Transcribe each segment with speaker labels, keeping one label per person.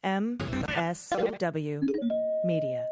Speaker 1: MSW Media.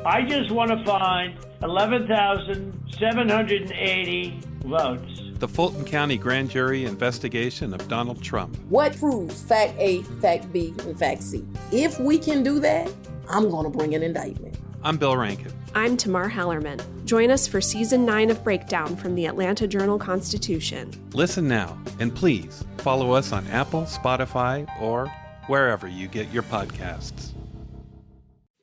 Speaker 2: I just want to find 11,780 votes.
Speaker 3: The Fulton County grand jury investigation of Donald Trump.
Speaker 4: What proves fact A, fact B, and fact C? If we can do that, I'm going to bring an indictment.
Speaker 3: I'm Bill Rankin.
Speaker 5: I'm Tamar Hallerman. Join us for Season 9 of Breakdown from the Atlanta Journal-Constitution.
Speaker 3: Listen now, and please follow us on Apple, Spotify, or wherever you get your podcasts.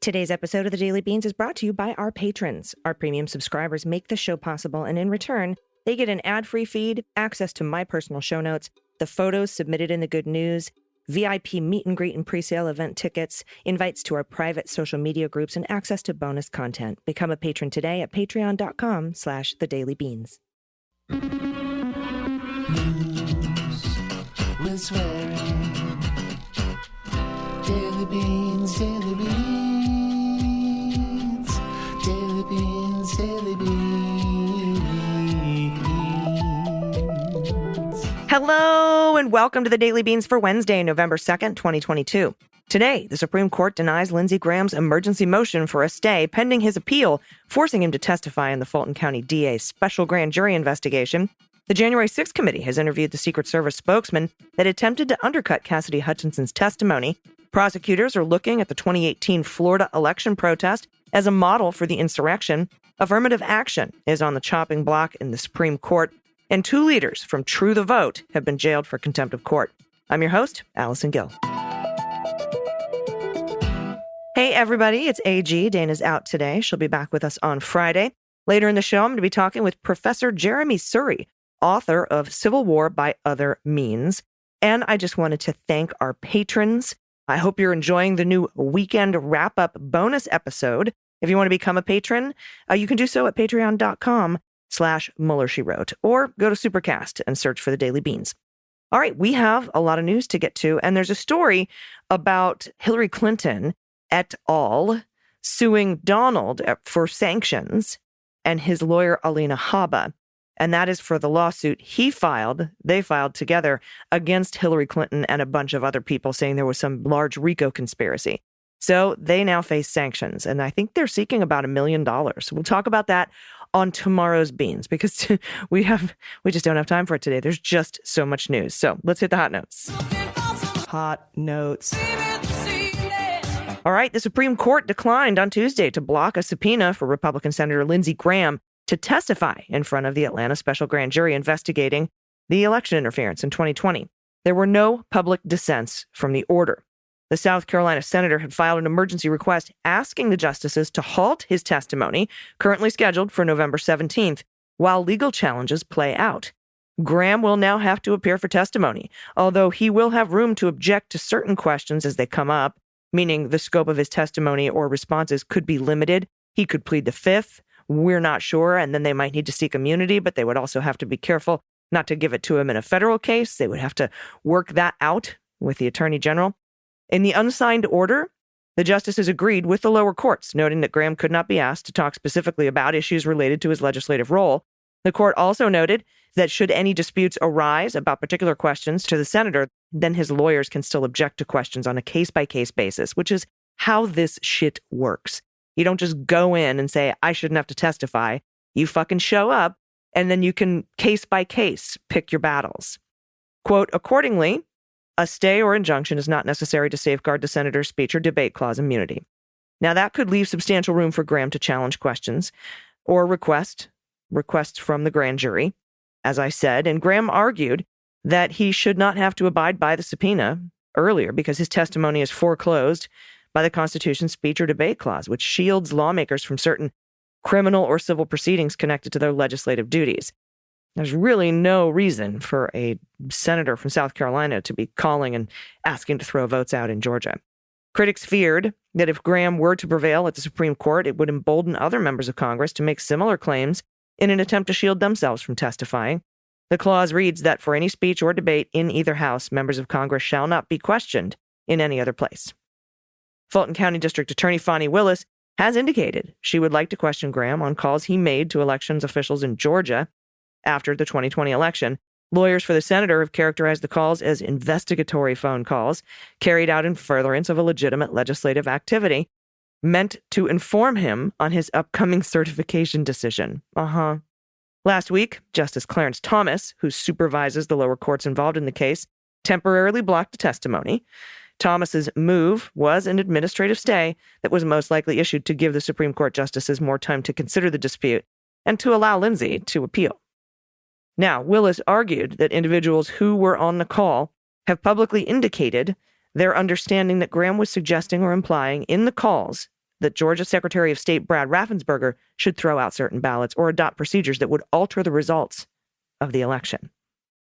Speaker 1: Today's episode of The Daily Beans is brought to you by our patrons. Our premium subscribers make the show possible, and in return, they get an ad-free feed, access to my personal show notes, the photos submitted in the good news, VIP meet and greet and pre-sale event tickets, invites to our private social media groups, and access to bonus content. Become a patron today at patreon.com/thedailybeans.
Speaker 6: News with swearing. Daily Beans, Daily Beans. Daily Beans, Daily Beans.
Speaker 1: Hello and welcome to the Daily Beans for Wednesday, November 2nd, 2022. Today, the Supreme Court denies Lindsey Graham's emergency motion for a stay pending his appeal, forcing him to testify in the Fulton County DA's special grand jury investigation. The January 6th committee has interviewed the Secret Service spokesman that attempted to undercut Cassidy Hutchinson's testimony. Prosecutors are looking at the 2018 Florida election protest as a model for the insurrection. Affirmative action is on the chopping block in the Supreme Court, and two leaders from True the Vote have been jailed for contempt of court. I'm your host, Allison Gill. Hey, everybody, it's AG. Dana's out today. She'll be back with us on Friday. Later in the show, I'm going to be talking with Professor Jeremi Suri, author of Civil War by Other Means. And I just wanted to thank our patrons. I hope you're enjoying the new weekend wrap-up bonus episode. If you want to become a patron, you can do so at patreon.com/Mueller, She Wrote, or go to Supercast and search for the Daily Beans. All right, we have a lot of news to get to, and there's a story about Hillary Clinton et al. Suing Donald for sanctions and his lawyer, Alina Habba. And that is for the lawsuit they filed together against Hillary Clinton and a bunch of other people, saying there was some large RICO conspiracy. So they now face sanctions, and I think they're seeking about $1 million. We'll talk about that on tomorrow's Beans, because we just don't have time for it today. There's just so much news. So let's hit the hot notes. Hot notes. All right, the Supreme Court declined on Tuesday to block a subpoena for Republican Senator Lindsey Graham to testify in front of the Atlanta special grand jury investigating the election interference in 2020. There were no public dissents from the order. The South Carolina senator had filed an emergency request asking the justices to halt his testimony, currently scheduled for November 17th, while legal challenges play out. Graham will now have to appear for testimony, although he will have room to object to certain questions as they come up, meaning the scope of his testimony or responses could be limited. He could plead the fifth. We're not sure, and then they might need to seek immunity, but they would also have to be careful not to give it to him in a federal case. They would have to work that out with the attorney general. In the unsigned order, the justices agreed with the lower courts, noting that Graham could not be asked to talk specifically about issues related to his legislative role. The court also noted that should any disputes arise about particular questions to the senator, then his lawyers can still object to questions on a case-by-case basis, which is how this shit works. You don't just go in and say, I shouldn't have to testify. You fucking show up, and then you can case-by-case pick your battles. Quote, accordingly, a stay or injunction is not necessary to safeguard the senator's speech or debate clause immunity. Now, that could leave substantial room for Graham to challenge questions or requests from the grand jury, as I said, and Graham argued that he should not have to abide by the subpoena earlier because his testimony is foreclosed by the Constitution's speech or debate clause, which shields lawmakers from certain criminal or civil proceedings connected to their legislative duties. There's really no reason for a senator from South Carolina to be calling and asking to throw votes out in Georgia. Critics feared that if Graham were to prevail at the Supreme Court, it would embolden other members of Congress to make similar claims in an attempt to shield themselves from testifying. The clause reads that for any speech or debate in either house, members of Congress shall not be questioned in any other place. Fulton County District Attorney Fani Willis has indicated she would like to question Graham on calls he made to elections officials in Georgia after the 2020 election, Lawyers for the senator have characterized the calls as investigatory phone calls carried out in furtherance of a legitimate legislative activity meant to inform him on his upcoming certification decision. Last week, Justice Clarence Thomas, who supervises the lower courts involved in the case, temporarily blocked the testimony. Thomas's move was an administrative stay that was most likely issued to give the Supreme Court justices more time to consider the dispute and to allow Lindsey to appeal. Now, Willis argued that individuals who were on the call have publicly indicated their understanding that Graham was suggesting or implying in the calls that Georgia Secretary of State Brad Raffensperger should throw out certain ballots or adopt procedures that would alter the results of the election.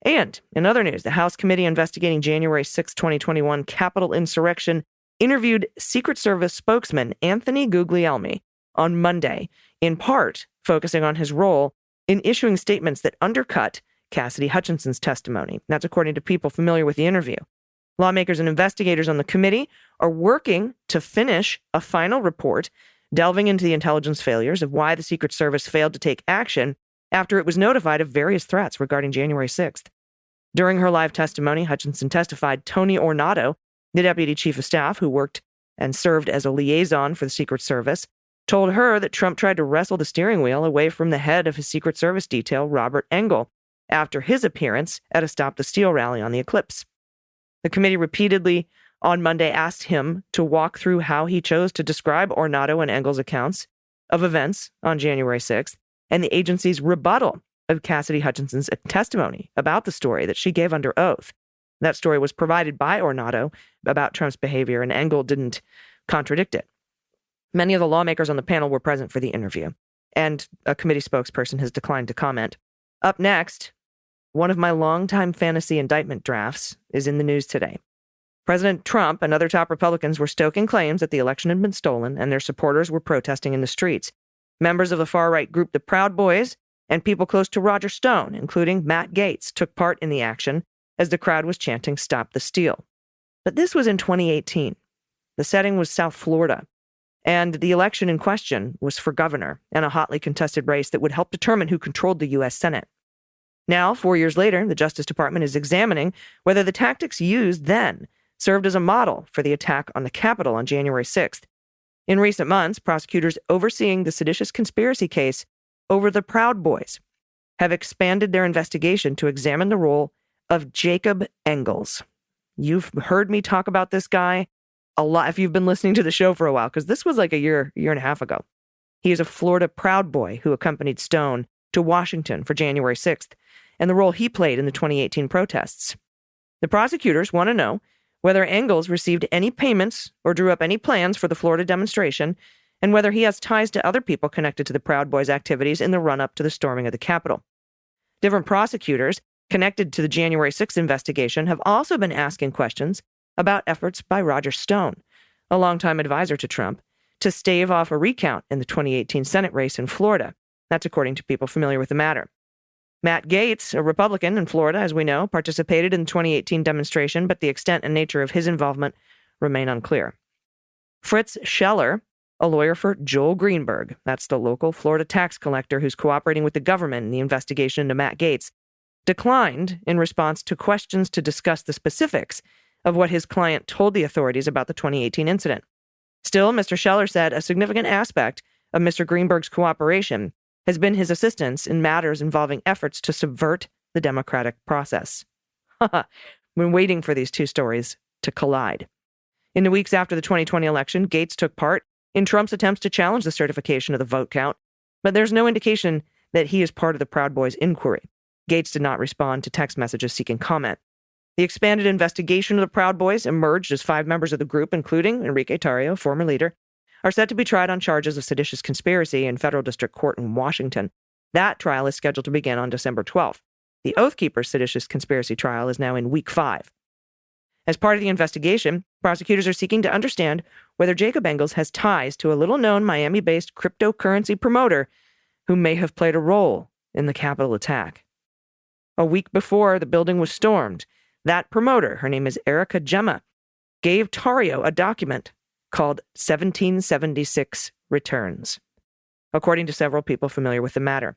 Speaker 1: And in other news, the House committee investigating January 6, 2021 Capitol insurrection interviewed Secret Service spokesman Anthony Guglielmi on Monday, in part focusing on his role in issuing statements that undercut Cassidy Hutchinson's testimony. That's according to people familiar with the interview. Lawmakers and investigators on the committee are working to finish a final report delving into the intelligence failures of why the Secret Service failed to take action after it was notified of various threats regarding January 6th. During her live testimony, Hutchinson testified Tony Ornato, the deputy chief of staff who worked and served as a liaison for the Secret Service, told her that Trump tried to wrestle the steering wheel away from the head of his Secret Service detail, Robert Engel, after his appearance at a Stop the Steal rally on the Eclipse. The committee repeatedly on Monday asked him to walk through how he chose to describe Ornato and Engel's accounts of events on January 6th and the agency's rebuttal of Cassidy Hutchinson's testimony about the story that she gave under oath. That story was provided by Ornato about Trump's behavior, and Engel didn't contradict it. Many of the lawmakers on the panel were present for the interview, and a committee spokesperson has declined to comment. Up next, one of my longtime fantasy indictment drafts is in the news today. President Trump and other top Republicans were stoking claims that the election had been stolen, and their supporters were protesting in the streets. Members of the far-right group the Proud Boys and people close to Roger Stone, including Matt Gaetz, took part in the action as the crowd was chanting "Stop the Steal." But this was in 2018. The setting was South Florida, and the election in question was for governor and a hotly contested race that would help determine who controlled the U.S. Senate. Now, 4 years later, the Justice Department is examining whether the tactics used then served as a model for the attack on the Capitol on January 6th. In recent months, prosecutors overseeing the seditious conspiracy case over the Proud Boys have expanded their investigation to examine the role of Jacob Engels. You've heard me talk about this guy a lot if you've been listening to the show for a while, because this was like a year and a half ago. He is a Florida Proud Boy who accompanied Stone to Washington for January 6th, and the role he played in the 2018 protests. The prosecutors want to know whether Engels received any payments or drew up any plans for the Florida demonstration, and whether he has ties to other people connected to the Proud Boys' activities in the run-up to the storming of the Capitol. Different prosecutors connected to the January 6th investigation have also been asking questions about efforts by Roger Stone, a longtime advisor to Trump, to stave off a recount in the 2018 Senate race in Florida. That's according to people familiar with the matter. Matt Gaetz, a Republican in Florida, as we know, participated in the 2018 demonstration, but the extent and nature of his involvement remain unclear. Fritz Scheller, a lawyer for Joel Greenberg, that's the local Florida tax collector who's cooperating with the government in the investigation into Matt Gaetz, declined in response to questions to discuss the specifics of what his client told the authorities about the 2018 incident. Still, Mr. Scheller said a significant aspect of Mr. Greenberg's cooperation has been his assistance in matters involving efforts to subvert the democratic process. Been waiting for these two stories to collide. In the weeks after the 2020 election, Gaetz took part in Trump's attempts to challenge the certification of the vote count, but there's no indication that he is part of the Proud Boys inquiry. Gaetz did not respond to text messages seeking comment. The expanded investigation of the Proud Boys emerged as 5 members of the group, including Enrique Tarrio, former leader, are set to be tried on charges of seditious conspiracy in federal district court in Washington. That trial is scheduled to begin on December 12th. The Oath Keepers seditious conspiracy trial is now in week 5. As part of the investigation, prosecutors are seeking to understand whether Jacob Engels has ties to a little-known Miami-based cryptocurrency promoter who may have played a role in the Capitol attack. A week before the building was stormed, that promoter, her name is Erica Gemma, gave Tarrio a document called 1776 Returns, according to several people familiar with the matter.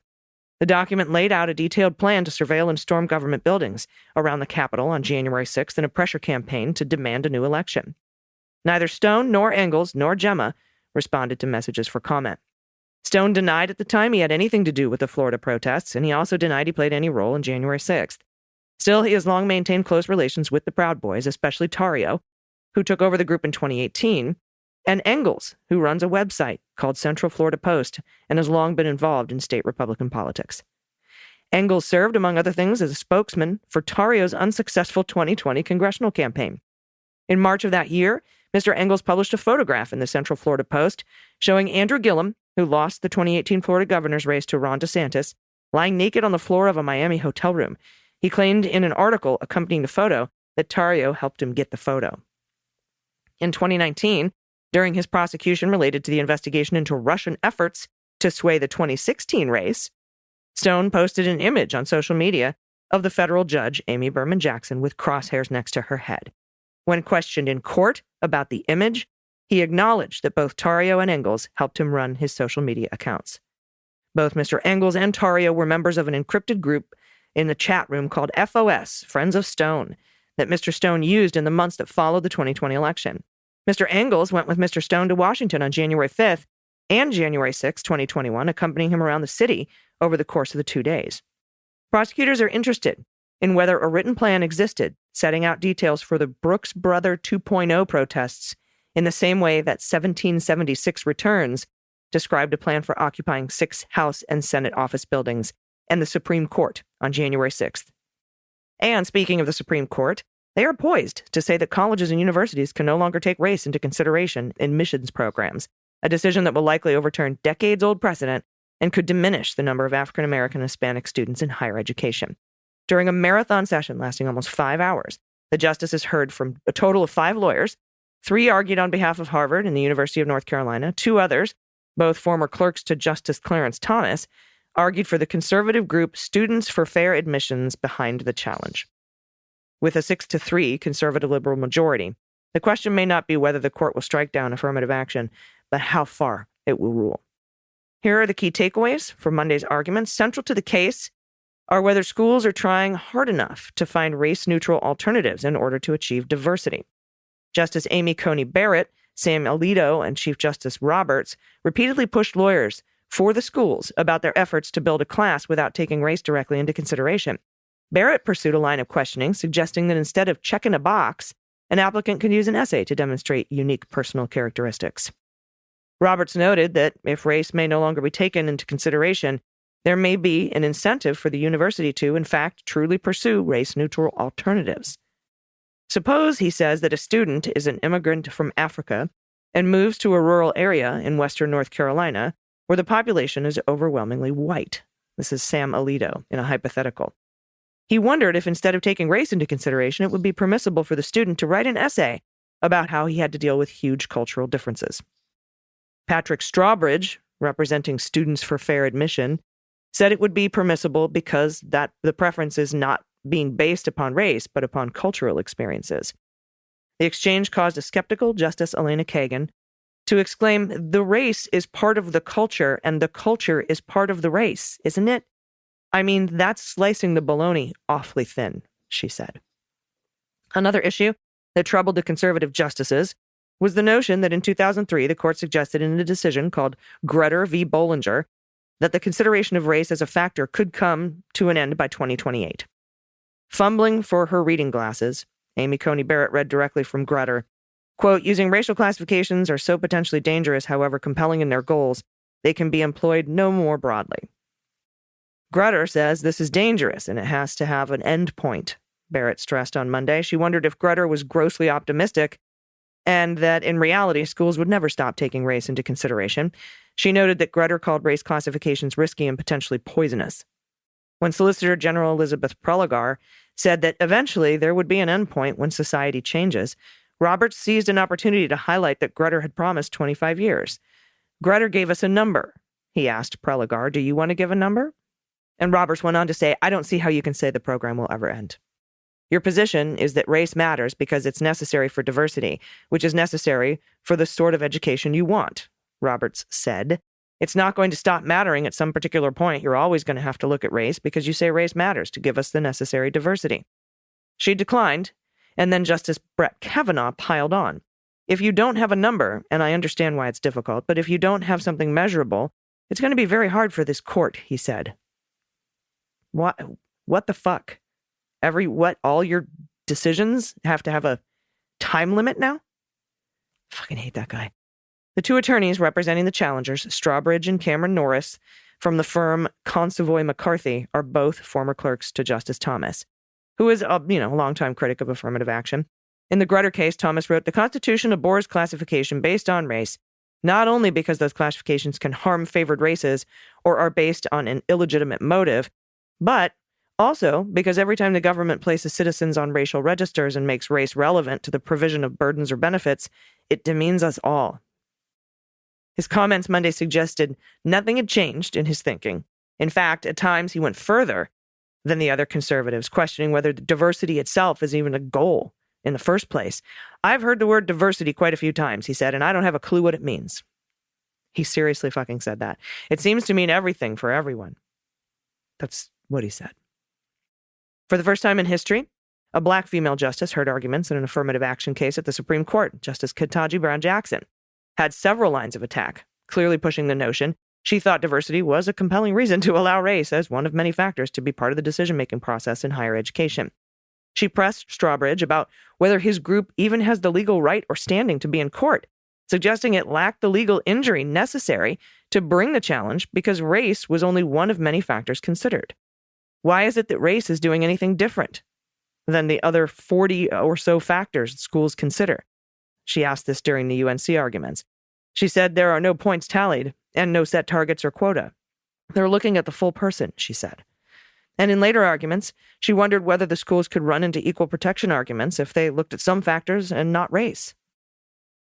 Speaker 1: The document laid out a detailed plan to surveil and storm government buildings around the Capitol on January 6th in a pressure campaign to demand a new election. Neither Stone nor Engels nor Gemma responded to messages for comment. Stone denied at the time he had anything to do with the Florida protests, and he also denied he played any role in January 6th. Still, he has long maintained close relations with the Proud Boys, especially Tarrio, who took over the group in 2018, and Engels, who runs a website called Central Florida Post and has long been involved in state Republican politics. Engels served, among other things, as a spokesman for Tarrio's unsuccessful 2020 congressional campaign. In March of that year, Mr. Engels published a photograph in the Central Florida Post showing Andrew Gillum, who lost the 2018 Florida governor's race to Ron DeSantis, lying naked on the floor of a Miami hotel room. He claimed in an article accompanying the photo that Tarrio helped him get the photo. In 2019, during his prosecution related to the investigation into Russian efforts to sway the 2016 race, Stone posted an image on social media of the federal judge, Amy Berman Jackson, with crosshairs next to her head. When questioned in court about the image, he acknowledged that both Tarrio and Engels helped him run his social media accounts. Both Mr. Engels and Tarrio were members of an encrypted group in the chat room called FOS, Friends of Stone, that Mr. Stone used in the months that followed the 2020 election. Mr. Engels went with Mr. Stone to Washington on January 5th and January 6, 2021, accompanying him around the city over the course of the 2 days. Prosecutors are interested in whether a written plan existed setting out details for the Brooks Brother 2.0 protests in the same way that 1776 returns described a plan for occupying 6 House and Senate office buildings and the Supreme Court on January 6th. And speaking of the Supreme Court, they are poised to say that colleges and universities can no longer take race into consideration in admissions programs, a decision that will likely overturn decades-old precedent and could diminish the number of African American and Hispanic students in higher education. During a marathon session lasting almost 5 hours, the justices heard from a total of 5 lawyers. 3 argued on behalf of Harvard and the University of North Carolina. 2 others, both former clerks to Justice Clarence Thomas, argued for the conservative group Students for Fair Admissions behind the challenge. With a 6-3 conservative liberal majority, the question may not be whether the court will strike down affirmative action, but how far it will rule. Here are the key takeaways from Monday's arguments. Central to the case are whether schools are trying hard enough to find race-neutral alternatives in order to achieve diversity. Justice Amy Coney Barrett, Sam Alito, and Chief Justice Roberts repeatedly pushed lawyers for the schools about their efforts to build a class without taking race directly into consideration. Barrett pursued a line of questioning, suggesting that instead of checking a box, an applicant could use an essay to demonstrate unique personal characteristics. Roberts noted that if race may no longer be taken into consideration, there may be an incentive for the university to, in fact, truly pursue race-neutral alternatives. Suppose, he says, that a student is an immigrant from Africa and moves to a rural area in western North Carolina where the population is overwhelmingly white. This is Sam Alito in a hypothetical. He wondered if instead of taking race into consideration, it would be permissible for the student to write an essay about how he had to deal with huge cultural differences. Patrick Strawbridge, representing Students for Fair Admission, said it would be permissible because that the preference is not being based upon race, but upon cultural experiences. The exchange caused a skeptical Justice Elena Kagan to exclaim, "The race is part of the culture, and the culture is part of the race, isn't it? I mean, that's slicing the bologna awfully thin," she said. Another issue that troubled the conservative justices was the notion that in 2003, the court suggested in a decision called Grutter v. Bollinger that the consideration of race as a factor could come to an end by 2028. Fumbling for her reading glasses, Amy Coney Barrett read directly from Grutter, quote, "Using racial classifications are so potentially dangerous, however compelling in their goals, they can be employed no more broadly." Grutter says this is dangerous and it has to have an end point, Barrett stressed on Monday. She wondered if Grutter was grossly optimistic and that in reality schools would never stop taking race into consideration. She noted that Grutter called race classifications risky and potentially poisonous. When Solicitor General Elizabeth Prelogar said that eventually there would be an endpoint when society changes, Roberts seized an opportunity to highlight that Grutter had promised 25 years. "Grutter gave us a number," he asked Prelogar. "Do you want to give a number?" And Roberts went on to say, "I don't see how you can say the program will ever end. Your position is that race matters because it's necessary for diversity, which is necessary for the sort of education you want," Roberts said. It's not going to stop mattering at some particular point. You're always going to have to look at race because you say race matters to give us the necessary diversity. She declined, and then Justice Brett Kavanaugh piled on. If you don't have a number, and I understand why it's difficult, but if you don't have something measurable, it's going to be very hard for this court, he said. What the fuck? All your decisions have to have a time limit now? Fucking hate that guy. The two attorneys representing the challengers, Strawbridge and Cameron Norris, from the firm Consovoy McCarthy, are both former clerks to Justice Thomas, who is a longtime critic of affirmative action. In the Grutter case, Thomas wrote, "The Constitution abhors classification based on race, not only because those classifications can harm favored races or are based on an illegitimate motive, but also because every time the government places citizens on racial registers and makes race relevant to the provision of burdens or benefits, it demeans us all." His comments Monday suggested nothing had changed in his thinking. In fact, at times he went further than the other conservatives, questioning whether diversity itself is even a goal in the first place. "I've heard the word diversity quite a few times," he said, "and I don't have a clue what it means." He seriously fucking said that. "It seems to mean everything for everyone." That's what he said. For the first time in history, a black female justice heard arguments in an affirmative action case at the Supreme Court. Justice Ketanji Brown Jackson had several lines of attack, clearly pushing the notion she thought diversity was a compelling reason to allow race as one of many factors to be part of the decision-making process in higher education. She pressed Strawbridge about whether his group even has the legal right or standing to be in court, suggesting it lacked the legal injury necessary to bring the challenge because race was only one of many factors considered. Why is it that race is doing anything different than the other 40 or so factors schools consider? She asked this during the UNC arguments. She said there are no points tallied and no set targets or quota. They're looking at the full person, she said. And in later arguments, she wondered whether the schools could run into equal protection arguments if they looked at some factors and not race.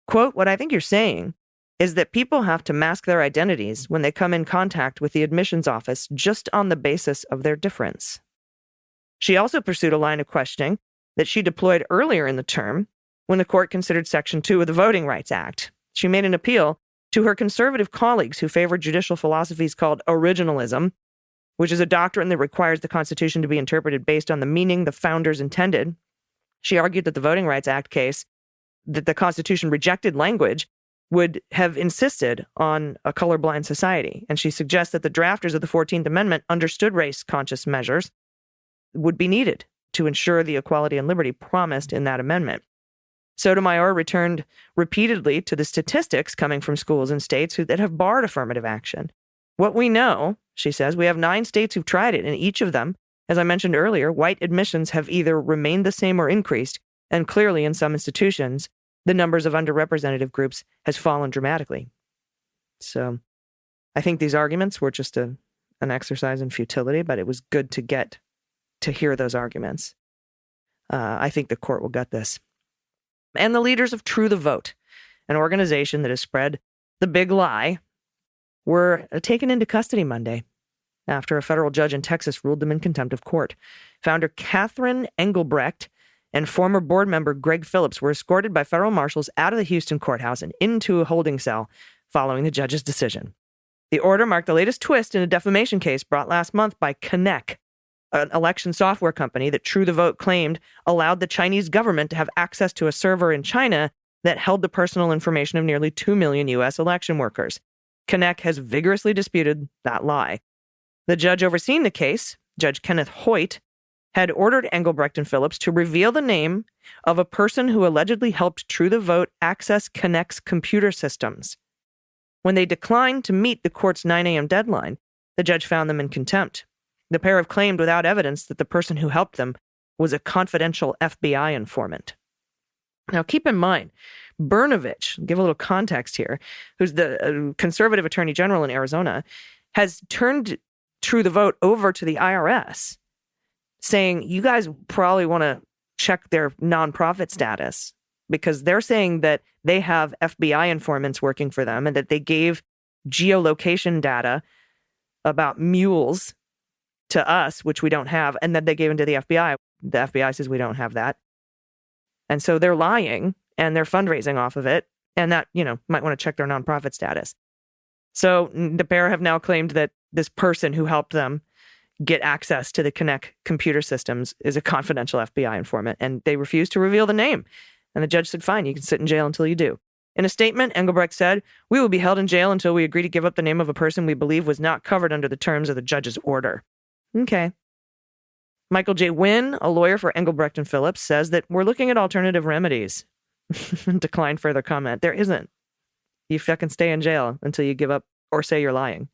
Speaker 1: Quote, "What I think you're saying is that people have to mask their identities when they come in contact with the admissions office just on the basis of their difference." She also pursued a line of questioning that she deployed earlier in the term when the court considered Section 2 of the Voting Rights Act. She made an appeal to her conservative colleagues who favored judicial philosophies called originalism, which is a doctrine that requires the Constitution to be interpreted based on the meaning the founders intended. She argued that the Voting Rights Act case, that the Constitution rejected language, would have insisted on a colorblind society. And she suggests that the drafters of the 14th Amendment understood race-conscious measures would be needed to ensure the equality and liberty promised in that amendment. Sotomayor returned repeatedly to the statistics coming from schools and states that have barred affirmative action. What we know, she says, we have 9 states who've tried it. In each of them, as I mentioned earlier, white admissions have either remained the same or increased, and clearly in some institutions, the numbers of underrepresented groups has fallen dramatically. So I think these arguments were just an exercise in futility, but it was good to get to hear those arguments. I think the court will get this. And the leaders of True the Vote, an organization that has spread the big lie, were taken into custody Monday after a federal judge in Texas ruled them in contempt of court. Founder Catherine Engelbrecht and former board member Greg Phillips were escorted by federal marshals out of the Houston courthouse and into a holding cell following the judge's decision. The order marked the latest twist in a defamation case brought last month by Connect, an election software company that True the Vote claimed allowed the Chinese government to have access to a server in China that held the personal information of nearly 2 million U.S. election workers. Connect has vigorously disputed that lie. The judge overseeing the case, Judge Kenneth Hoyt, had ordered Engelbrecht and Phillips to reveal the name of a person who allegedly helped True the Vote access Connect's computer systems. When they declined to meet the court's 9 a.m. deadline, the judge found them in contempt. The pair have claimed without evidence that the person who helped them was a confidential FBI informant. Now, keep in mind, Brnovich, give a little context here, who's the conservative attorney general in Arizona, has turned True the Vote over to the IRS, saying, you guys probably want to check their nonprofit status because they're saying that they have FBI informants working for them and that they gave geolocation data about mules to us, which we don't have, and that they gave them to the FBI. The FBI says we don't have that. And so they're lying and they're fundraising off of it. And that, might want to check their nonprofit status. So the pair have now claimed that this person who helped them get access to the Connect computer systems is a confidential FBI informant, and they refused to reveal the name. And the judge said, fine, you can sit in jail until you do. In a statement, Engelbrecht said, "We will be held in jail until we agree to give up the name of a person we believe was not covered under the terms of the judge's order." Okay. Michael J. Wynn, a lawyer for Engelbrecht and Phillips, says that we're looking at alternative remedies. Declined further comment. There isn't. You fucking stay in jail until you give up or say you're lying.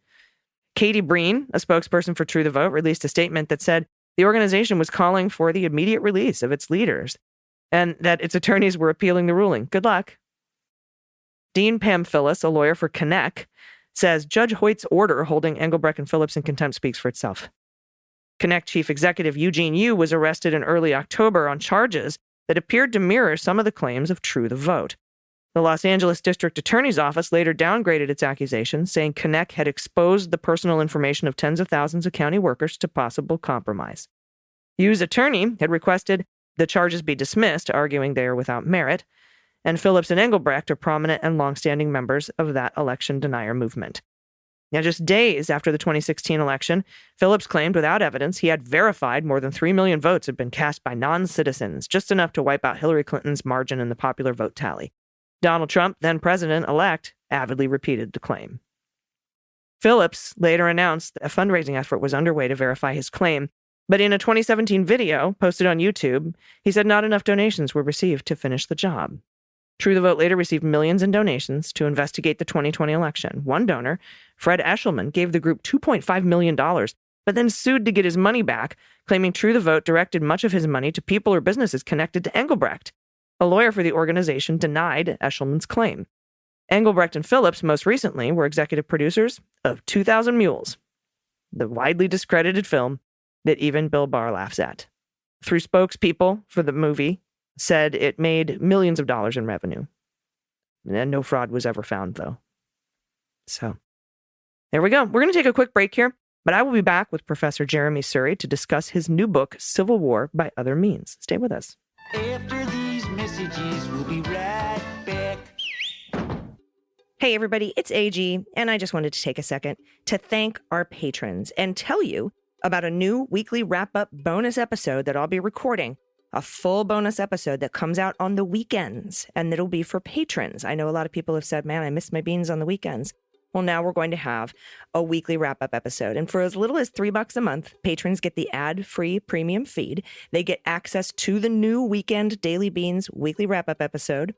Speaker 1: Katie Breen, a spokesperson for True the Vote, released a statement that said the organization was calling for the immediate release of its leaders and that its attorneys were appealing the ruling. Good luck. Dean Pam Phyllis, a lawyer for Connect, says Judge Hoyt's order holding Engelbrecht and Phillips in contempt speaks for itself. Connect chief executive Eugene Yu was arrested in early October on charges that appeared to mirror some of the claims of True the Vote. The Los Angeles District Attorney's Office later downgraded its accusations, saying Connect had exposed the personal information of tens of thousands of county workers to possible compromise. Yu's attorney had requested the charges be dismissed, arguing they are without merit, and Phillips and Engelbrecht are prominent and longstanding members of that election denier movement. Now, just days after the 2016 election, Phillips claimed without evidence he had verified more than 3 million votes had been cast by non-citizens, just enough to wipe out Hillary Clinton's margin in the popular vote tally. Donald Trump, then president-elect, avidly repeated the claim. Phillips later announced that a fundraising effort was underway to verify his claim, but in a 2017 video posted on YouTube, he said not enough donations were received to finish the job. True the Vote later received millions in donations to investigate the 2020 election. One donor, Fred Eshelman, gave the group $2.5 million, but then sued to get his money back, claiming True the Vote directed much of his money to people or businesses connected to Engelbrecht. A lawyer for the organization denied Eshelman's claim. Engelbrecht and Phillips most recently were executive producers of 2,000 Mules, the widely discredited film that even Bill Barr laughs at. Three spokespeople for the movie said it made millions of dollars in revenue. And no fraud was ever found, though. So, there we go. We're going to take a quick break here, but I will be back with Professor Jeremy Suri to discuss his new book, Civil War by Other Means. Stay with us.
Speaker 6: After these messages, we'll be right back.
Speaker 1: Hey, everybody, it's AG, and I just wanted to take a second to thank our patrons and tell you about a new weekly wrap-up bonus episode that I'll be recording. A full bonus episode that comes out on the weekends, and it'll be for patrons. I know a lot of people have said, man, I miss my beans on the weekends. Well, now we're going to have a weekly wrap-up episode. And for as little as $3 a month, patrons get the ad-free premium feed. They get access to the new weekend Daily Beans weekly wrap-up episode,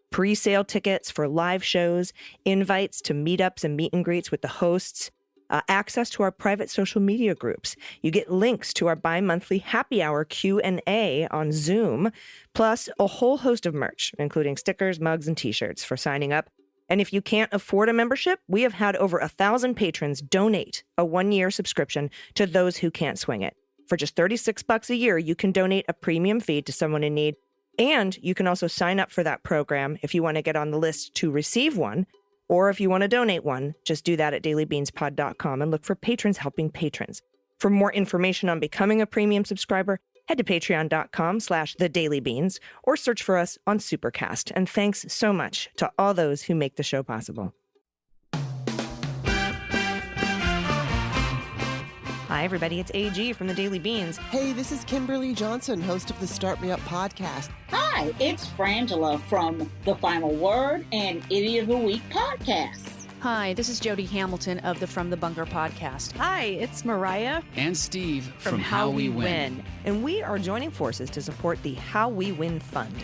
Speaker 1: pre-sale tickets for live shows, invites to meetups and meet and greets with the hosts, access to our private social media groups. You get links to our bi-monthly happy hour Q&A on Zoom, plus a whole host of merch, including stickers, mugs, and t-shirts for signing up. And if you can't afford a membership, we have had over 1,000 patrons donate a 1-year subscription to those who can't swing it. For just $36 a year, you can donate a premium feed to someone in need. And you can also sign up for that program if you want to get on the list to receive one. Or if you want to donate one, just do that at dailybeanspod.com and look for Patrons Helping Patrons. For more information on becoming a premium subscriber, head to patreon.com/thedailybeans or search for us on Supercast. And thanks so much to all those who make the show possible. Hi, everybody. It's AG from the Daily Beans.
Speaker 7: Hey, this is Kimberly Johnson, host of the Start Me Up podcast.
Speaker 8: Hi, it's Frangela from The Final Word and Idiot of the Week podcasts.
Speaker 9: Hi, this is Jody Hamilton of the From the Bunker podcast.
Speaker 10: Hi, it's Mariah
Speaker 11: and Steve from
Speaker 10: How We Win.
Speaker 1: And we are joining forces to support the How We Win Fund.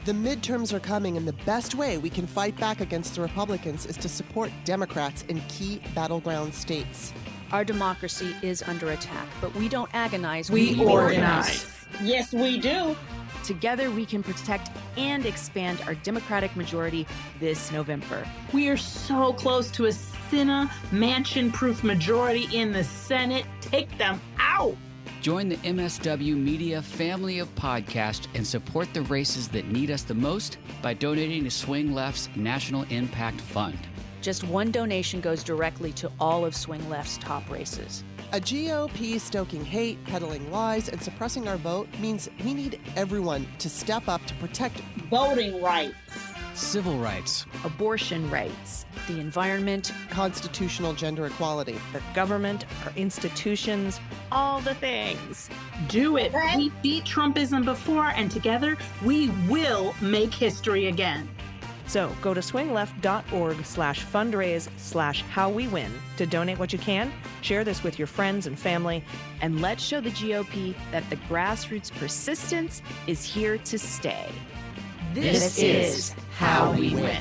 Speaker 7: The midterms are coming, and the best way we can fight back against the Republicans is to support Democrats in key battleground states.
Speaker 9: Our democracy is under attack, but we don't agonize.
Speaker 10: We organize.
Speaker 8: Yes, we do.
Speaker 10: Together, we can protect and expand our Democratic majority this November.
Speaker 12: We are so close to a Senate mansion-proof majority in the Senate. Take them out.
Speaker 11: Join the MSW Media family of podcasts and support the races that need us the most by donating to Swing Left's National Impact Fund.
Speaker 9: Just one donation goes directly to all of Swing Left's top races.
Speaker 7: A GOP stoking hate, peddling lies, and suppressing our vote means we need everyone to step up to protect
Speaker 8: voting rights.
Speaker 11: civil rights,
Speaker 9: abortion rights, the environment,
Speaker 7: constitutional gender equality,
Speaker 1: the government, our institutions, all the things.
Speaker 12: Do it. We beat Trumpism before, and together we will make history again.
Speaker 1: So go to swingleft.org/fundraise/howwewin to donate what you can. Share this with your friends and family.
Speaker 9: and let's show the GOP that the grassroots persistence is here to stay.
Speaker 10: This is how we win.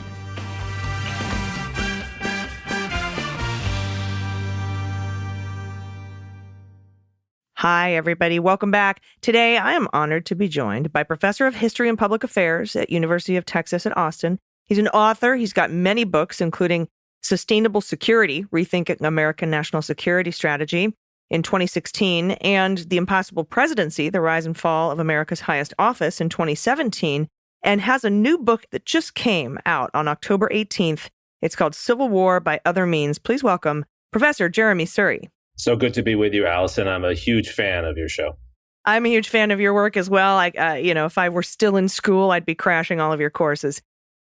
Speaker 1: Hi, everybody. Welcome back. Today, I am honored to be joined by Professor of History and Public Affairs at University of Texas at Austin. He's an author. He's got many books, including Sustainable Security, Rethinking American National Security Strategy in 2016, and The Impossible Presidency, The Rise and Fall of America's Highest Office in 2017, and has a new book that just came out on October 18th. It's called Civil War by Other Means. Please welcome Professor Jeremy Suri.
Speaker 13: So good to be with you, Allison. I'm a huge fan of your show.
Speaker 1: I'm a huge fan of your work as well. If I were still in school, I'd be crashing all of your courses.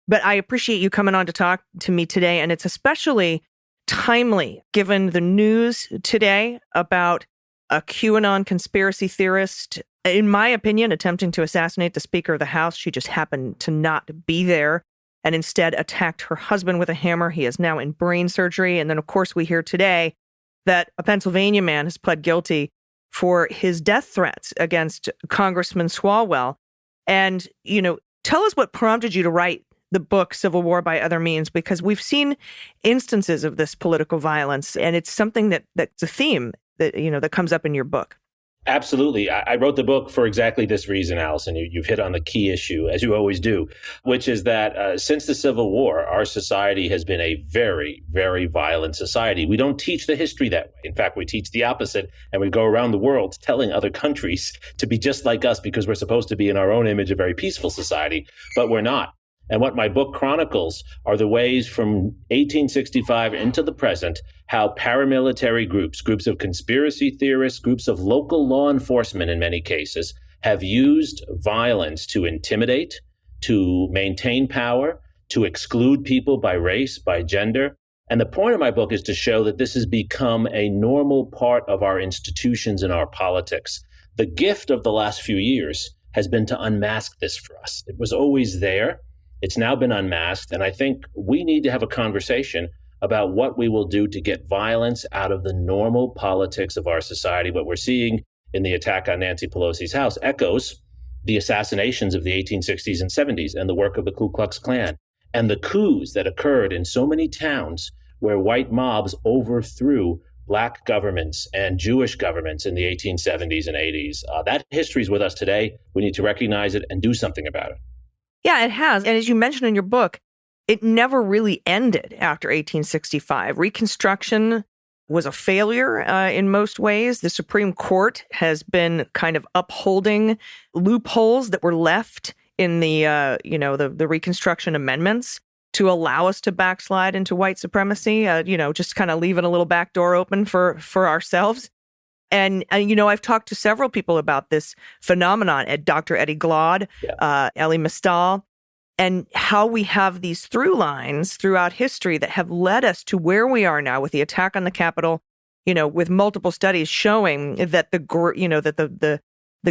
Speaker 1: But I appreciate you coming on to talk to me today. And it's especially timely given the news today about a QAnon conspiracy theorist, in my opinion, attempting to assassinate the Speaker of the House. She just happened to not be there and instead attacked her husband with a hammer. He is now in brain surgery. And then, of course, we hear today that a Pennsylvania man has pled guilty for his death threats against Congressman Swalwell. And, tell us what prompted you to write the book Civil War by Other Means, because we've seen instances of this political violence, and it's something that's a theme that comes up in your book.
Speaker 13: Absolutely. I wrote the book for exactly this reason, Allison. You've hit on the key issue, as you always do, which is that since the Civil War, our society has been a very, very violent society. We don't teach the history that way. In fact, we teach the opposite, and we go around the world telling other countries to be just like us because we're supposed to be, in our own image, a very peaceful society, but we're not. And what my book chronicles are the ways from 1865 into the present, how paramilitary groups of conspiracy theorists, groups of local law enforcement in many cases, have used violence to intimidate, to maintain power, to exclude people by race, by gender. And the point of my book is to show that this has become a normal part of our institutions and our politics. The gift of the last few years has been to unmask this for us. It was always there. It's now been unmasked, and I think we need to have a conversation about what we will do to get violence out of the normal politics of our society. What we're seeing in the attack on Nancy Pelosi's house echoes the assassinations of the 1860s and 70s and the work of the Ku Klux Klan and the coups that occurred in so many towns where white mobs overthrew Black governments and Jewish governments in the 1870s and 80s. That history is with us today. We need to recognize it and do something about it.
Speaker 1: Yeah, it has. And as you mentioned in your book, it never really ended after 1865. Reconstruction was a failure in most ways. The Supreme Court has been kind of upholding loopholes that were left in the Reconstruction amendments to allow us to backslide into white supremacy, just kind of leaving a little back door open for ourselves. And I've talked to several people about this phenomenon, Dr. Eddie Glaude, Elie Mystal, and how we have these through lines throughout history that have led us to where we are now with the attack on the Capitol, with multiple studies showing that the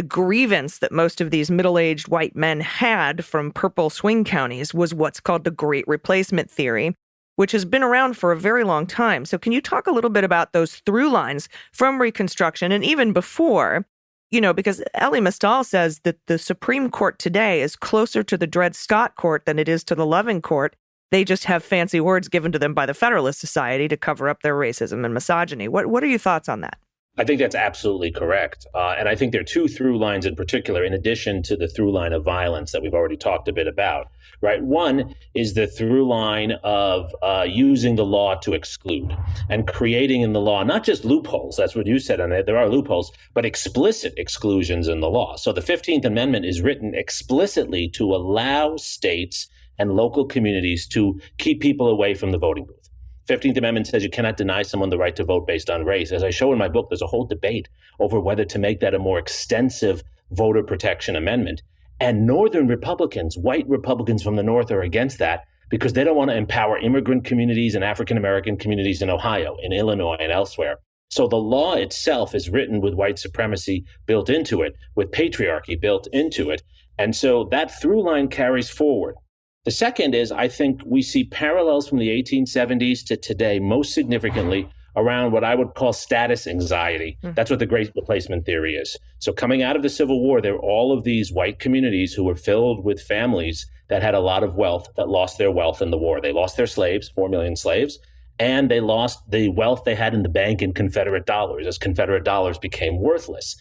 Speaker 1: grievance that most of these middle-aged white men had from purple swing counties was what's called the Great Replacement Theory, which has been around for a very long time. So can you talk a little bit about those through lines from Reconstruction and even before, because Elie Mystal says that the Supreme Court today is closer to the Dred Scott Court than it is to the Loving Court. They just have fancy words given to them by the Federalist Society to cover up their racism and misogyny. What are your thoughts on that?
Speaker 13: I think that's absolutely correct. And I think there are two through lines in particular, in addition to the through line of violence that we've already talked a bit about, right? One is the through line of using the law to exclude and creating in the law, not just loopholes, that's what you said, and there are loopholes, but explicit exclusions in the law. So the 15th Amendment is written explicitly to allow states and local communities to keep people away from the voting booth. 15th Amendment says you cannot deny someone the right to vote based on race. As I show in my book, there's a whole debate over whether to make that a more extensive voter protection amendment. And Northern Republicans, white Republicans from the North, are against that because they don't want to empower immigrant communities and African-American communities in Ohio, in Illinois, and elsewhere. So the law itself is written with white supremacy built into it, with patriarchy built into it. And so that through line carries forward. The second is, I think we see parallels from the 1870s to today, most significantly around what I would call status anxiety. That's what the Great Replacement theory is. So coming out of the Civil War, there were all of these white communities who were filled with families that had a lot of wealth, that lost their wealth in the war. They lost their slaves, 4 million slaves, and they lost the wealth they had in the bank in Confederate dollars as Confederate dollars became worthless.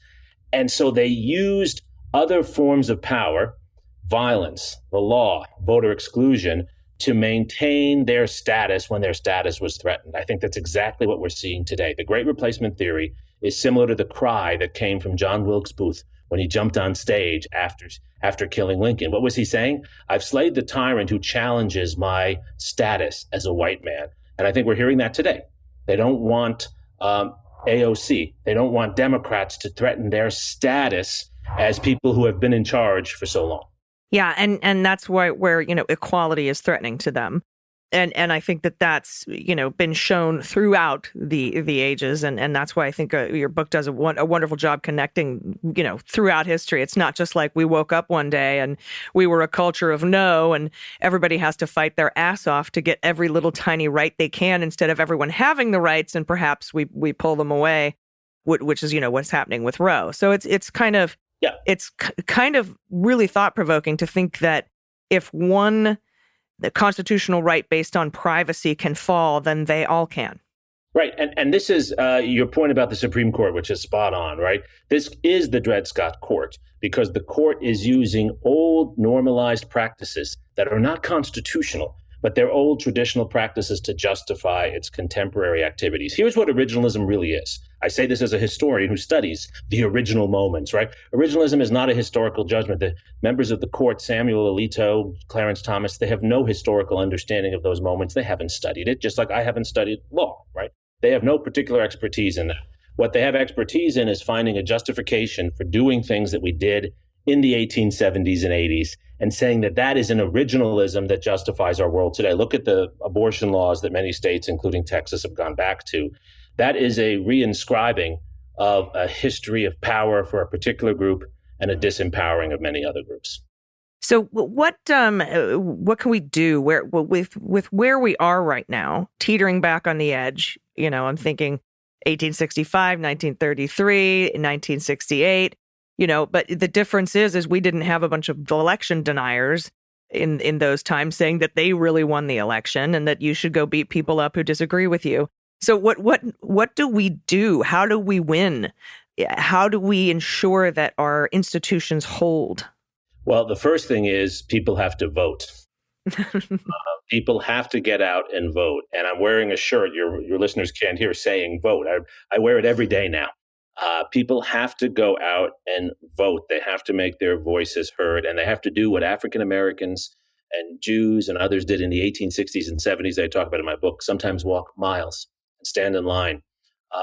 Speaker 13: And so they used other forms of power, violence, the law, voter exclusion, to maintain their status when their status was threatened. I think that's exactly what we're seeing today. The Great Replacement theory is similar to the cry that came from John Wilkes Booth when he jumped on stage after killing Lincoln. What was he saying? I've slayed the tyrant who challenges my status as a white man. And I think we're hearing that today. They don't want AOC. They don't want Democrats to threaten their status as people who have been in charge for so long.
Speaker 1: Yeah, and that's where equality is threatening to them, and I think that's been shown throughout the ages, and that's why I think your book does a wonderful job connecting throughout history. It's not just like we woke up one day and we were a culture of no, and everybody has to fight their ass off to get every little tiny right they can instead of everyone having the rights, and perhaps we pull them away, which is what's happening with Roe. So it's kind of. Yeah. It's kind of really thought-provoking to think that if the constitutional right based on privacy can fall, then they all can.
Speaker 13: Right. And this is your point about the Supreme Court, which is spot on, right? This is the Dred Scott Court because the court is using old normalized practices that are not constitutional, but they're old traditional practices to justify its contemporary activities. Here's what originalism really is. I say this as a historian who studies the original moments, right? Originalism is not a historical judgment. The members of the court, Samuel Alito, Clarence Thomas, they have no historical understanding of those moments. They haven't studied it, just like I haven't studied law, right? They have no particular expertise in that. What they have expertise in is finding a justification for doing things that we did in the 1870s and 80s and saying that is an originalism that justifies our world today. Look at the abortion laws that many states, including Texas, have gone back to. That is a reinscribing of a history of power for a particular group and a disempowering of many other groups.
Speaker 1: So what can we do with where we are right now, teetering back on the edge? I'm thinking 1865, 1933, 1968. But the difference is we didn't have a bunch of election deniers in those times saying that they really won the election and that you should go beat people up who disagree with you. So what do we do? How do we win? How do we ensure that our institutions hold?
Speaker 13: Well, the first thing is people have to vote. People have to get out and vote. And I'm wearing a shirt your listeners can't hear saying vote. I wear it every day now. People have to go out and vote. They have to make their voices heard, and they have to do what African Americans and Jews and others did in the 1860s and 70s. I talk about in my book, sometimes walk miles and stand in line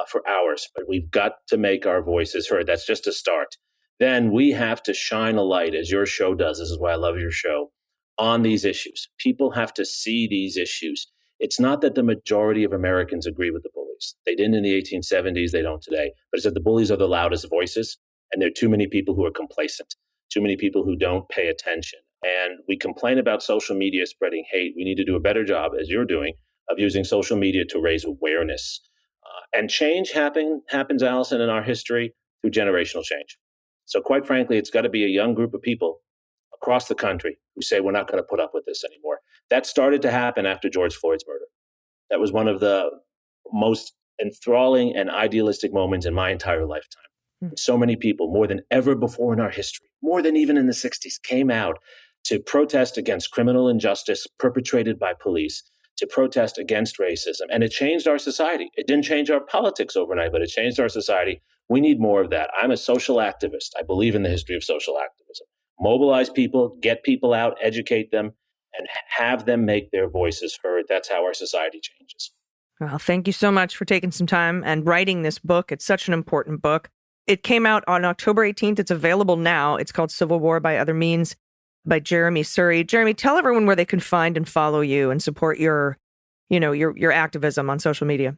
Speaker 13: for hours. But we've got to make our voices heard. That's just a start. Then we have to shine a light, as your show does. This is why I love your show, on these issues. People have to see these issues. It's not that the majority of Americans agree with the bullies. They didn't in the 1870s, they don't today. But it's that the bullies are the loudest voices, and there are too many people who are complacent, too many people who don't pay attention. And we complain about social media spreading hate. We need to do a better job, as you're doing, of using social media to raise awareness. And change happens, Allison, in our history through generational change. So quite frankly, it's got to be a young group of people across the country who say, we're not going to put up with this anymore. That started to happen after George Floyd's murder. That was one of the most enthralling and idealistic moments in my entire lifetime. So many people, more than ever before in our history, more than even in the 60s, came out to protest against criminal injustice perpetrated by police, to protest against racism. And it changed our society. It didn't change our politics overnight, but it changed our society. We need more of that. I'm a social activist. I believe in the history of social activism. Mobilize people, get people out, educate them, and have them make their voices heard. That's how our society changes.
Speaker 1: Well, thank you so much for taking some time and writing this book. It's such an important book. It came out on October 18th. It's available now. It's called Civil War by Other Means by Jeremi Suri. Jeremy, tell everyone where they can find and follow you and support your activism on social media.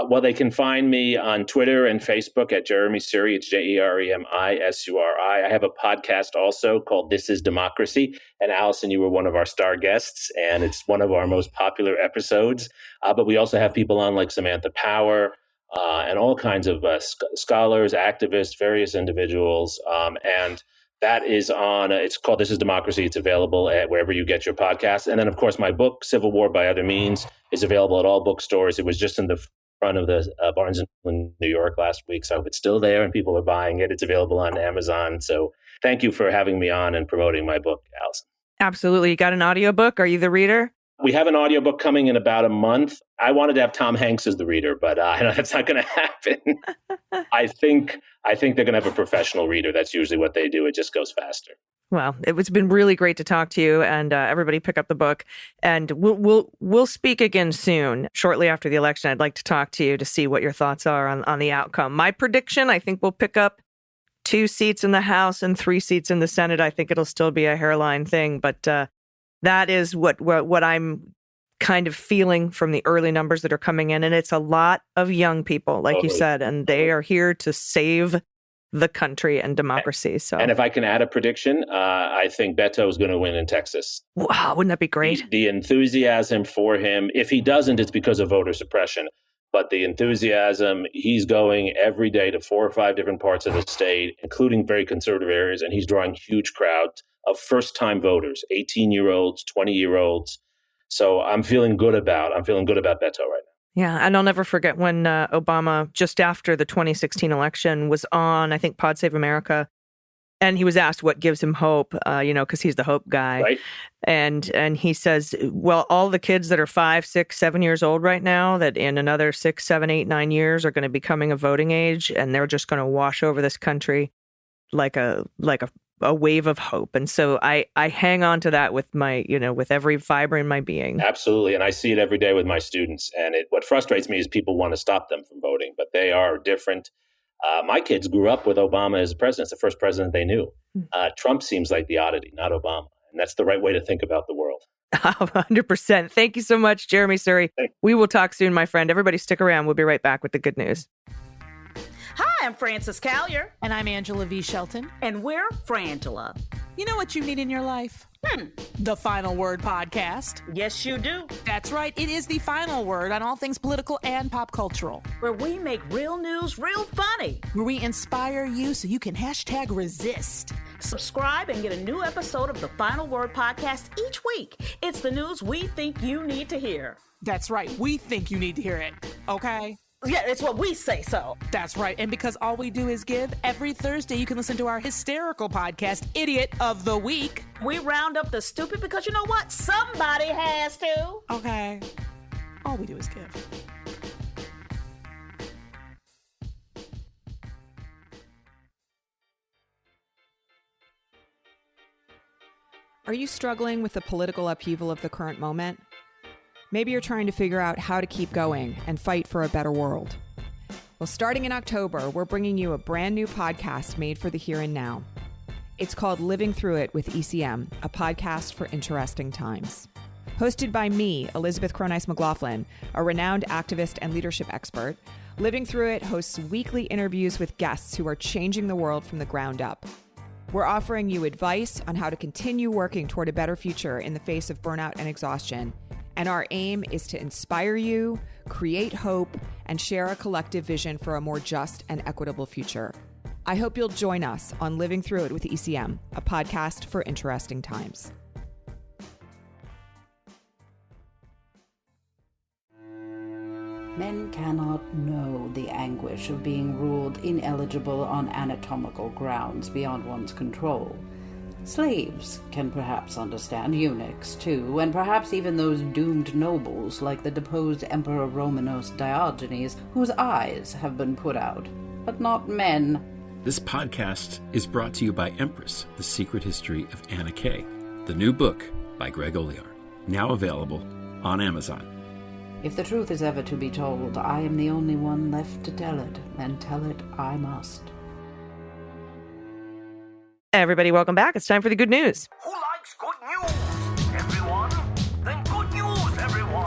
Speaker 13: Well, they can find me on Twitter and Facebook at Jeremy Suri. It's Jeremi Suri. I have a podcast also called This is Democracy. And Allison, you were one of our star guests, and it's one of our most popular episodes. But we also have people on like Samantha Power and all kinds of scholars, activists, various individuals. And that is on, it's called This is Democracy. It's available at wherever you get your podcasts. And then, of course, my book, Civil War by Other Means, is available at all bookstores. It was just in the front of the Barnes & in New York last week. So it's still there and people are buying it. It's available on Amazon. So thank you for having me on and promoting my book, Allison. Absolutely.
Speaker 1: You got an audiobook? Are you the reader?
Speaker 13: We have an audiobook coming in about a month. I wanted to have Tom Hanks as the reader, but I know that's not going to happen. I think they're going to have a professional reader. That's usually what they do. It just goes faster.
Speaker 1: Well, it's been really great to talk to you, and everybody pick up the book. And we'll speak again soon, shortly after the election. I'd like to talk to you to see what your thoughts are on the outcome. My prediction, I think we'll pick up 2 seats in the House and 3 seats in the Senate. I think it'll still be a hairline thing, but that is what I'm kind of feeling from the early numbers that are coming in. And it's a lot of young people, like you said, and they are here to save the country and democracy. So,
Speaker 13: and if I can add a prediction, I think Beto is going to win in Texas.
Speaker 1: Wow, wouldn't that be great?
Speaker 13: The enthusiasm for him, if he doesn't, it's because of voter suppression. But the enthusiasm, he's going every day to 4 or 5 different parts of the state, including very conservative areas, and he's drawing huge crowds of first-time voters, 18-year-olds, 20-year-olds. So I'm feeling good about Beto right now.
Speaker 1: Yeah, and I'll never forget when Obama, just after the 2016 election, was on, I think, Pod Save America, and he was asked what gives him hope, because he's the hope guy.
Speaker 13: Right.
Speaker 1: And he says, well, all the kids that are 5, 6, 7 years old right now, that in another 6, 7, 8, 9 years are going to be coming of voting age, and they're just going to wash over this country like a wave of hope. And so I hang on to that with my, with every fiber in my being.
Speaker 13: Absolutely. And I see it every day with my students. And what frustrates me is people want to stop them from voting, but they are different. My kids grew up with Obama as president. It's the first president they knew. Trump seems like the oddity, not Obama. And that's the right way to think about the world.
Speaker 1: 100%. Thank you so much, Jeremy Suri. We will talk soon, my friend. Everybody stick around. We'll be right back with the good news.
Speaker 14: Hi, I'm Frances Callier.
Speaker 15: And I'm Angela V. Shelton.
Speaker 14: And we're Frangela.
Speaker 15: You know what you need in your life? The Final Word podcast.
Speaker 14: Yes, you do.
Speaker 15: That's right. It is the final word on all things political and pop cultural.
Speaker 14: Where we make real news real funny.
Speaker 15: Where we inspire you so you can #resist.
Speaker 14: Subscribe and get a new episode of the Final Word podcast each week. It's the news we think you need to hear.
Speaker 15: That's right. We think you need to hear it. Okay?
Speaker 14: Yeah, it's what we say so.
Speaker 15: That's right. And because all we do is give, every Thursday you can listen to our hysterical podcast, Idiot of the Week.
Speaker 14: We round up the stupid because you know what? Somebody has to.
Speaker 15: Okay. All we do is give.
Speaker 16: Are you struggling with the political upheaval of the current moment? Maybe you're trying to figure out how to keep going and fight for a better world. Well, starting in October, we're bringing you a brand new podcast made for the here and now. It's called Living Through It with ECM, a podcast for interesting times. Hosted by me, Elizabeth Croneiss-McLaughlin, a renowned activist and leadership expert, Living Through It hosts weekly interviews with guests who are changing the world from the ground up. We're offering you advice on how to continue working toward a better future in the face of burnout and exhaustion. And our aim is to inspire you, create hope, and share a collective vision for a more just and equitable future. I hope you'll join us on Living Through It with ECM, a podcast for interesting times.
Speaker 17: Men cannot know the anguish of being ruled ineligible on anatomical grounds beyond one's control. Slaves can perhaps understand, eunuchs too, and perhaps even those doomed nobles like the deposed Emperor Romanos Diogenes, whose eyes have been put out, but not men.
Speaker 18: This podcast is brought to you by Empress, The Secret History of Anna Kay, the new book by Greg Olear, now available on Amazon.
Speaker 17: If the truth is ever to be told, I am the only one left to tell it, and tell it I must.
Speaker 1: Everybody, welcome back. It's time for the good news.
Speaker 6: Who likes good news? Everyone? Then good news, everyone.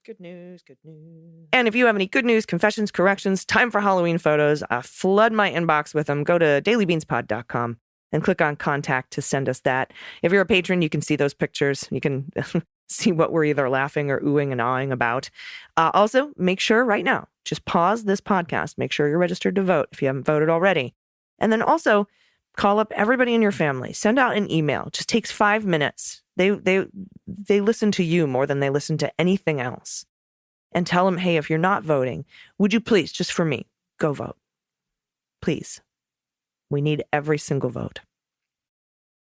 Speaker 1: Good news, good news. And if you have any good news, confessions, corrections, time for Halloween photos, flood my inbox with them. Go to dailybeanspod.com and click on contact to send us that. If you're a patron, you can see those pictures. You can see what we're either laughing or oohing and awing about. Also, make sure right now, just pause this podcast. Make sure you're registered to vote if you haven't voted already. And then also call up everybody in your family. Send out an email. It just takes 5 minutes. They listen to you more than they listen to anything else. And tell them, hey, if you're not voting, would you please, just for me, go vote. Please. We need every single vote.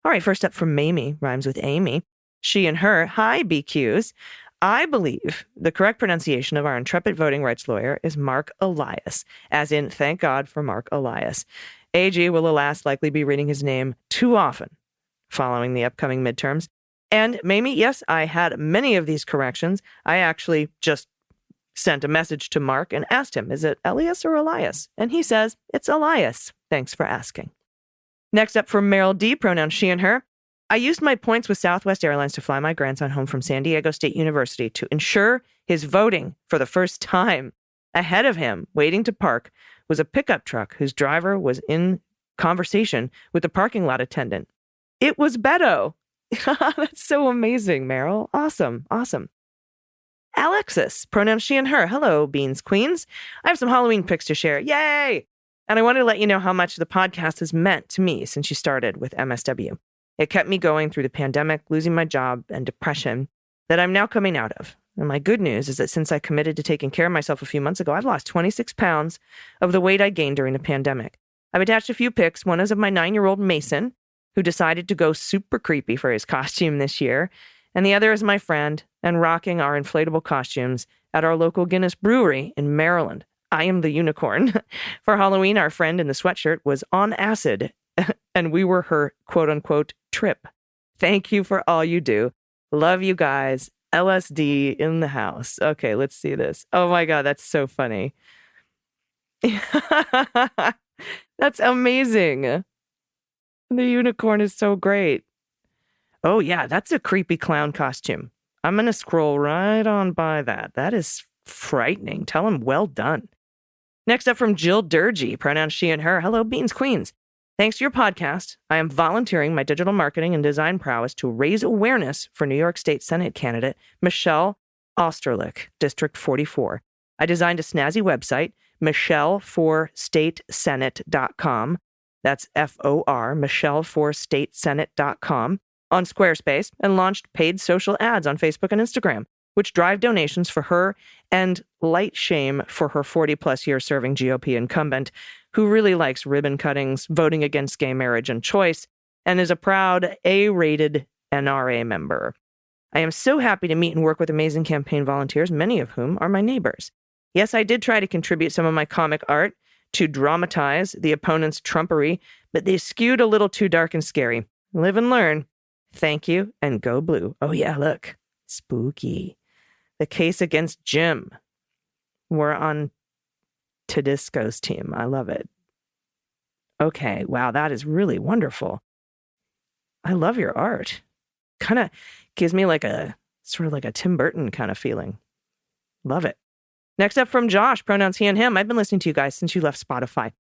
Speaker 1: All right, first up from Mamie, rhymes with Amy. She and her, hi, BQs. I believe the correct pronunciation of our intrepid voting rights lawyer is Mark Elias, as in, thank God for Mark Elias. AG will, alas, likely be reading his name too often following the upcoming midterms. And Mamie, yes, I had many of these corrections. I actually just sent a message to Mark and asked him, is it Elias or Elias? And he says, it's Elias. Thanks for asking. Next up from Meryl D, pronouns she and her. I used my points with Southwest Airlines to fly my grandson home from San Diego State University to ensure his voting for the first time. Ahead of him, waiting to park, was a pickup truck whose driver was in conversation with the parking lot attendant. It was Beto. That's so amazing, Meryl. Awesome. Alexis, pronouns she and her. Hello, Beans Queens. I have some Halloween pics to share. Yay! And I wanted to let you know how much the podcast has meant to me since you started with MSW. It kept me going through the pandemic, losing my job, and depression that I'm now coming out of. And my good news is that since I committed to taking care of myself a few months ago, I've lost 26 pounds of the weight I gained during the pandemic. I've attached a few pics. One is of my 9-year-old Mason, who decided to go super creepy for his costume this year. And the other is my friend and rocking our inflatable costumes at our local Guinness brewery in Maryland. I am the unicorn. For Halloween, our friend in the sweatshirt was on acid, and we were her quote-unquote trip. Thank you for all you do. Love you guys. LSD in the house. Okay, let's see this. Oh my God, that's so funny. That's amazing. The unicorn is so great. Oh yeah, that's a creepy clown costume. I'm going to scroll right on by that. That is frightening. Tell him well done. Next up from Jill Durgee, pronouns she and her. Hello, Beans Queens. Thanks to your podcast, I am volunteering my digital marketing and design prowess to raise awareness for New York State Senate candidate Michelle Osterlich, District 44. I designed a snazzy website, michelleforstatesenate.com. That's F-O-R, michelleforstatesenate.com, on Squarespace, and launched paid social ads on Facebook and Instagram, which drive donations for her and light shame for her 40-plus year serving GOP incumbent, who really likes ribbon cuttings, voting against gay marriage and choice, and is a proud A-rated NRA member. I am so happy to meet and work with amazing campaign volunteers, many of whom are my neighbors. Yes, I did try to contribute some of my comic art to dramatize the opponent's trumpery, but they skewed a little too dark and scary. Live and learn. Thank you, and go blue. Oh yeah, look. Spooky. The case against Jim. We're on Tedisco's team. I love it. Okay, wow, that is really wonderful. I love your art. Kind of gives me like a sort of like a Tim Burton kind of feeling. Love it. Next up from Josh, pronouns he and him. I've been listening to you guys since you left Spotify.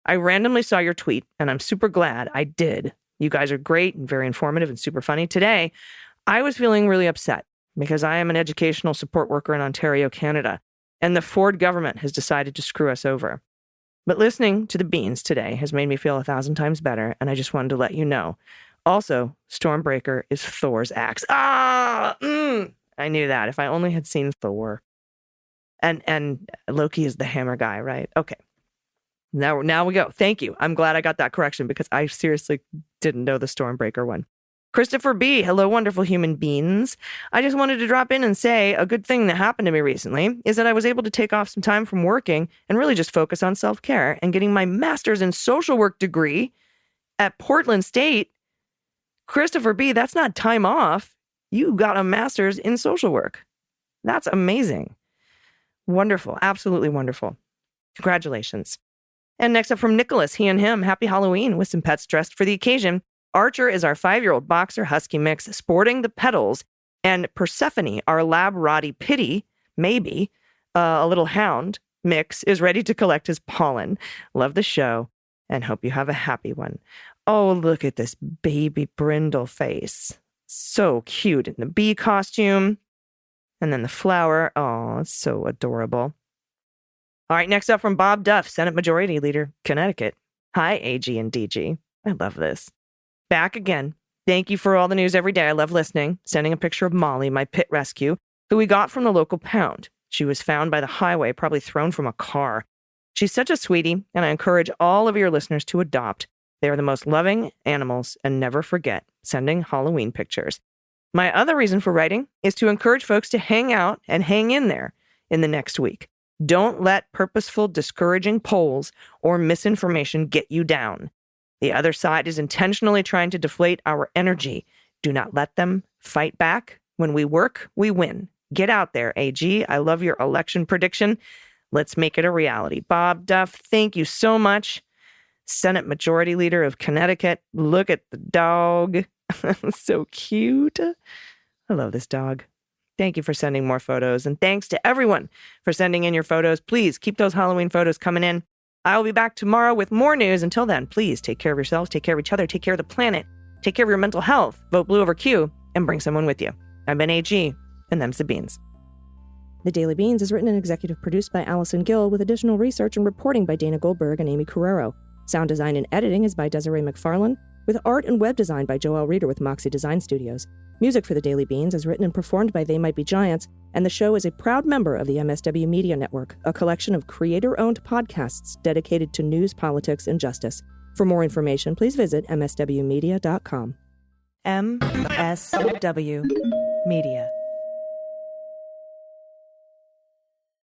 Speaker 1: I randomly saw your tweet, and I'm super glad I did. You guys are great and very informative and super funny. Today, I was feeling really upset because I am an educational support worker in Ontario, Canada, and the Ford government has decided to screw us over. But listening to the Beans today has made me feel 1,000 times better, and I just wanted to let you know. Also, Stormbreaker is Thor's axe. I knew that. If I only had seen Thor. And Loki is the hammer guy, right? Okay. Now we go. Thank you. I'm glad I got that correction because I seriously didn't know the Stormbreaker one. Christopher B. Hello, wonderful human beings. I just wanted to drop in and say a good thing that happened to me recently is that I was able to take off some time from working and really just focus on self-care and getting my master's in social work degree at Portland State Christopher B., that's not time off. You got a master's in social work. That's amazing. Wonderful. Absolutely wonderful. Congratulations. And next up from Nicholas, he and him, happy Halloween with some pets dressed for the occasion. Archer is our 5-year-old boxer husky mix sporting the pedals, and Persephone, our lab Roddy Pitty, maybe, a little hound mix, is ready to collect his pollen. Love the show and hope you have a happy one. Oh, look at this baby brindle face. So cute in the bee costume. And then the flower. Oh, it's so adorable. All right, next up from Bob Duff, Senate Majority Leader, Connecticut. Hi, AG and DG. I love this. Back again. Thank you for all the news every day. I love listening. Sending a picture of Molly, my pit rescue, who we got from the local pound. She was found by the highway, probably thrown from a car. She's such a sweetie, and I encourage all of your listeners to adopt. They are the most loving animals, and never forget sending Halloween pictures. My other reason for writing is to encourage folks to hang out and hang in there in the next week. Don't let purposeful, discouraging polls or misinformation get you down. The other side is intentionally trying to deflate our energy. Do not let them fight back. When we work, we win. Get out there, AG. I love your election prediction. Let's make it a reality. Bob Duff, thank you so much. Senate Majority Leader of Connecticut. Look at the dog. So cute. I love this dog. Thank you for sending more photos. And thanks to everyone for sending in your photos. Please keep those Halloween photos coming in. I will be back tomorrow with more news. Until then, please take care of yourselves, take care of each other, take care of the planet, take care of your mental health, vote blue over Q, and bring someone with you. I've been AG, and them's the beans. The Daily Beans is written and executive produced by Allison Gill with additional research and reporting by Dana Goldberg and Aimee Carrero. Sound design and editing is by Desiree McFarlane, with art and web design by Joelle Reeder with Moxie Design Studios. Music for The Daily Beans is written and performed by They Might Be Giants, and the show is a proud member of the MSW Media Network, a collection of creator-owned podcasts dedicated to news, politics, and justice. For more information, please visit mswmedia.com. MSW Media.